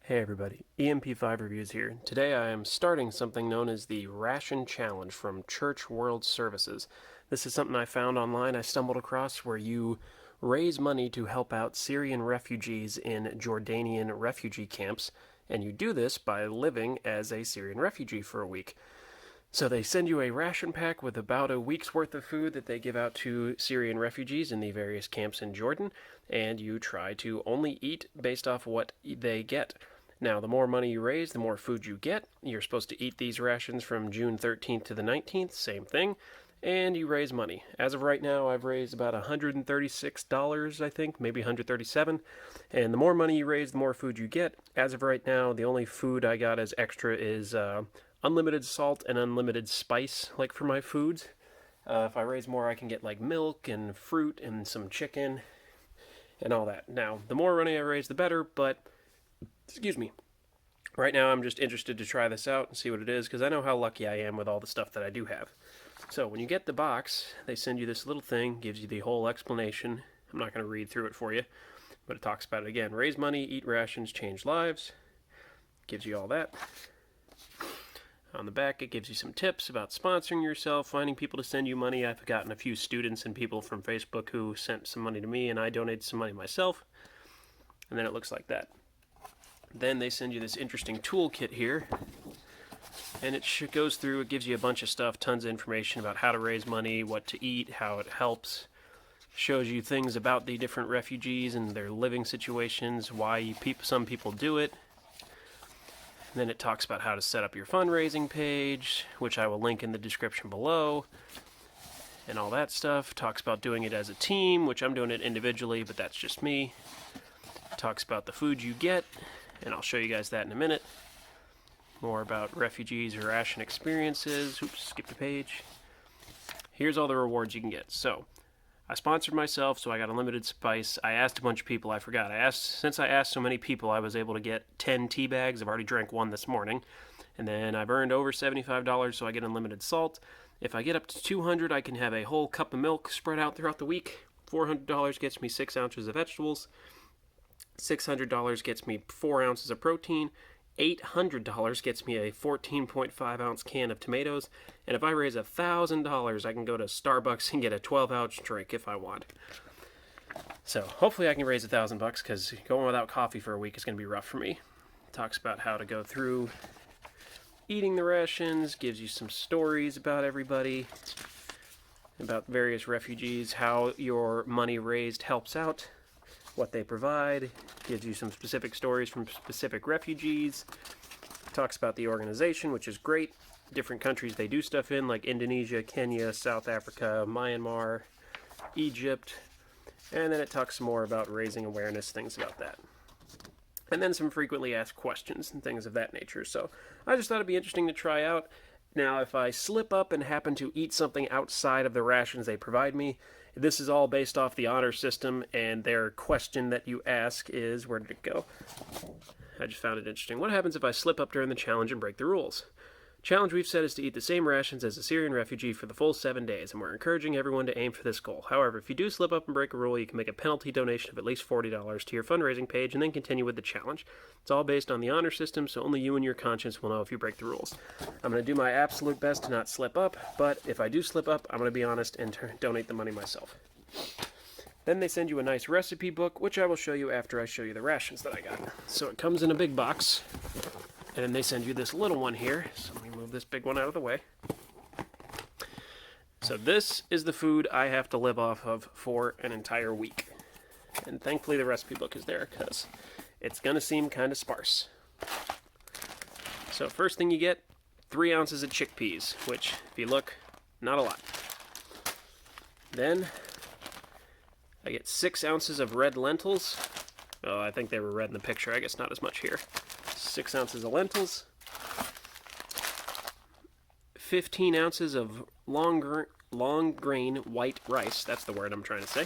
Hey everybody, EMP5 Reviews here. Today I am starting something known as the Ration Challenge from Church World Services. This is something I found online, I stumbled across, where you raise money to help out Syrian refugees in Jordanian refugee camps, and you do this by living as a Syrian refugee for a week. So they send you a ration pack with about a week's worth of food that they give out to Syrian refugees in the various camps in Jordan, and you try to only eat based off what they get. Now, the more money you raise, the more food you get. You're supposed to eat these rations from June 13th to the 19th, same thing, and you raise money. As of right now, I've raised about $136, I think, maybe $137, and the more money you raise, the more food you get. As of right now, the only food I got as extra is unlimited salt and unlimited spice, like for my foods. If I raise more, I can get like milk and fruit and some chicken and all that. Now, the more money I raise, the better, but excuse me. Right now, I'm just interested to try this out and see what it is, because I know how lucky I am with all the stuff that I do have. So, when you get the box, they send you this little thing, gives you the whole explanation. I'm not going to read through it for you, but it talks about it again. Raise money, eat rations, change lives. Gives you all that. On the back, it gives you some tips about sponsoring yourself, finding people to send you money. I've gotten a few students and people from Facebook who sent some money to me, and I donated some money myself. And then it looks like that. Then they send you this interesting toolkit here, and it goes through, it gives you a bunch of stuff, tons of information about how to raise money, what to eat, how it helps. Shows you things about the different refugees and their living situations, why some people do it. And then it talks about how to set up your fundraising page, which I will link in the description below, and all that stuff. Talks about doing it as a team, which I'm doing it individually, but that's just me. Talks about the food you get, and I'll show you guys that in a minute. More about refugees or ration experiences. Oops, skipped a page. Here's all the rewards you can get. So, I sponsored myself, so I got unlimited spice. I asked a bunch of people, I forgot. Since I asked so many people, I was able to get 10 tea bags. I've already drank one this morning. And then I've earned over $75, so I get unlimited salt. If I get up to 200, I can have a whole cup of milk spread out throughout the week. $400 gets me 6 ounces of vegetables. $600 gets me 4 ounces of protein. $800 gets me a 14.5 ounce can of tomatoes, and if I raise $1,000, I can go to Starbucks and get a 12-ounce drink if I want. So hopefully I can raise $1,000, because going without coffee for a week is going to be rough for me. It talks about how to go through eating the rations, gives you some stories about everybody, about various refugees, how your money raised helps out, what they provide, gives you some specific stories from specific refugees, talks about the organization, which is great, different countries they do stuff in, like Indonesia, Kenya, South Africa, Myanmar, Egypt, and then it talks more about raising awareness, things about that. And then some frequently asked questions and things of that nature. So I just thought it'd be interesting to try out. Now, if I slip up and happen to eat something outside of the rations they provide me, this is all based off the honor system, and their question that you ask is, where did it go? I just found it interesting. What happens if I slip up during the challenge and break the rules? Challenge we've set is to eat the same rations as a Syrian refugee for the full 7 days, and we're encouraging everyone to aim for this goal. However, if you do slip up and break a rule, you can make a penalty donation of at least $40 to your fundraising page and then continue with the challenge. It's all based on the honor system, so only you and your conscience will know if you break the rules. I'm going to do my absolute best to not slip up, but if I do slip up, I'm going to be honest and donate the money myself. Then they send you a nice recipe book, which I will show you after I show you the rations that I got. So it comes in a big box, and then they send you this little one here. So let me move this big one out of the way. So this is the food I have to live off of for an entire week. And thankfully the recipe book is there, because it's going to seem kind of sparse. So first thing you get, 3 ounces of chickpeas, which, if you look, not a lot. Then I get 6 ounces of red lentils. Oh, I think they were red in the picture. I guess not as much here. 6 ounces of lentils. 15 ounces of long grain white rice. That's the word I'm trying to say.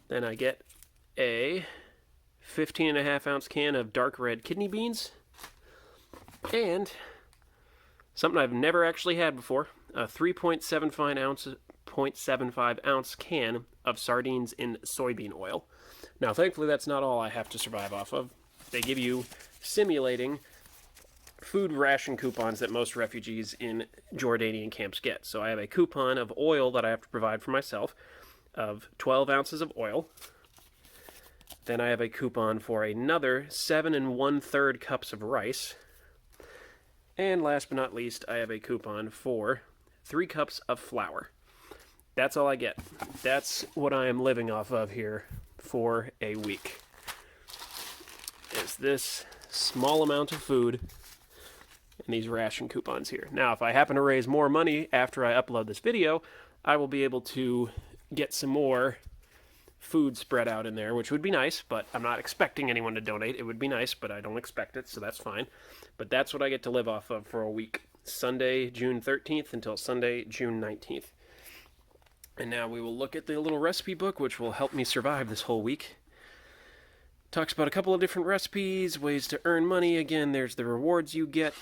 Then I get a 15.5 ounce can of dark red kidney beans. And something I've never actually had before, a 3.75 ounce can of sardines in soybean oil. Now, thankfully, that's not all I have to survive off of. they give you simulating food ration coupons that most refugees in Jordanian camps get. So I have a coupon of oil that I have to provide for myself of 12 ounces of oil. Then I have a coupon for another 7 1/3 cups of rice. And last but not least, I have a coupon for 3 cups of flour. That's all I get. That's what I am living off of here for a week. Is this small amount of food and these ration coupons here. Now, if I happen to raise more money after I upload this video, I will be able to get some more food spread out in there, which would be nice, but I'm not expecting anyone to donate. It would be nice, but I don't expect it, so that's fine. But that's what I get to live off of for a week. Sunday, June 13th until Sunday, June 19th. And now we will look at the little recipe book, which will help me survive this whole week. Talks about a couple of different recipes, ways to earn money. Again, there's the rewards you get.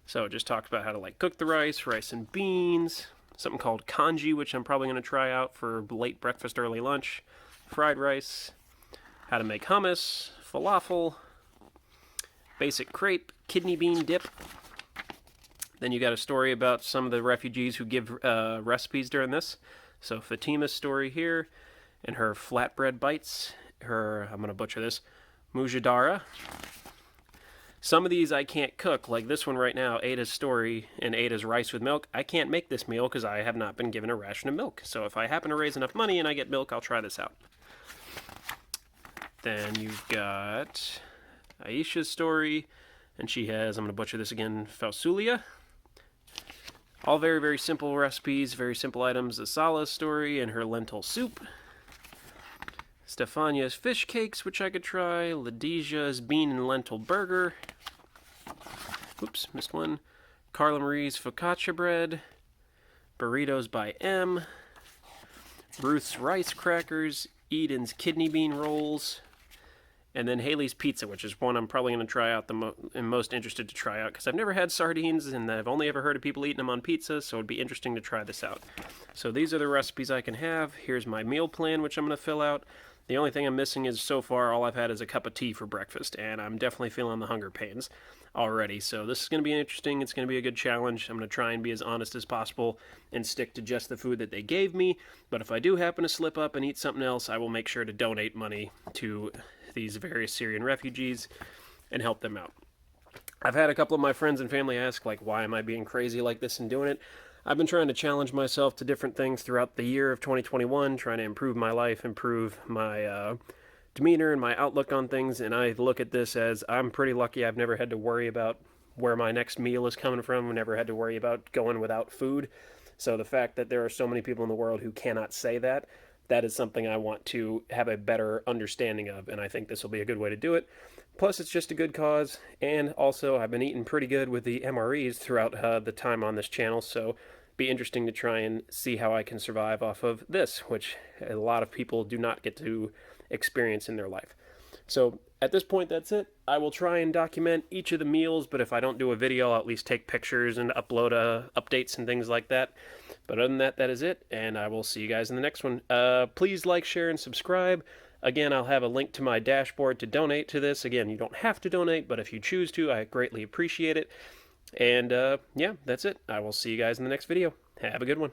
So it just talks about how to cook the rice and beans, something called congee, which I'm probably going to try out for late breakfast, early lunch, fried rice, how to make hummus, falafel, basic crepe, kidney bean dip. Then you got a story about some of the refugees who give recipes during this. So Fatima's story here, and her flatbread bites, her, I'm going to butcher this, mujadara. Some of these I can't cook, like this one right now, Ada's story and Ada's rice with milk. I can't make this meal because I have not been given a ration of milk. So if I happen to raise enough money and I get milk, I'll try this out. Then you've got Aisha's story, and she has, I'm going to butcher this again, fausulia. All very, very simple recipes, very simple items. Asala's story and her lentil soup. Stefania's fish cakes, which I could try. Ladicia's bean and lentil burger. Oops, missed one. Carla Marie's focaccia bread. Burritos by M. Ruth's rice crackers. Eden's kidney bean rolls. And then Haley's pizza, which is one I'm probably going to try out I'm most interested to try out, because I've never had sardines and I've only ever heard of people eating them on pizza, so it'd be interesting to try this out. So these are the recipes I can have. Here's my meal plan, which I'm going to fill out. The only thing I'm missing is, so far, all I've had is a cup of tea for breakfast, and I'm definitely feeling the hunger pains already. So this is going to be interesting. It's going to be a good challenge. I'm going to try and be as honest as possible and stick to just the food that they gave me. But if I do happen to slip up and eat something else, I will make sure to donate money to these various Syrian refugees and help them out. I've had a couple of my friends and family ask, why am I being crazy like this and doing it? I've been trying to challenge myself to different things throughout the year of 2021, trying to improve my life, improve my demeanor and my outlook on things, and I look at this as I'm pretty lucky. I've never had to worry about where my next meal is coming from. I've never had to worry about going without food. So the fact that there are so many people in the world who cannot say that, that is something I want to have a better understanding of, and I think this will be a good way to do it. Plus, it's just a good cause, and also I've been eating pretty good with the MREs throughout the time on this channel, so be interesting to try and see how I can survive off of this, which a lot of people do not get to experience in their life. So at this point, that's it. I will try and document each of the meals, but if I don't do a video, I'll at least take pictures and upload updates and things like that. But other than that, that is it, and I will see you guys in the next one. Please like, share, and subscribe. Again, I'll have a link to my dashboard to donate to this. Again, you don't have to donate, but if you choose to, I greatly appreciate it. And yeah, that's it. I will see you guys in the next video. Have a good one.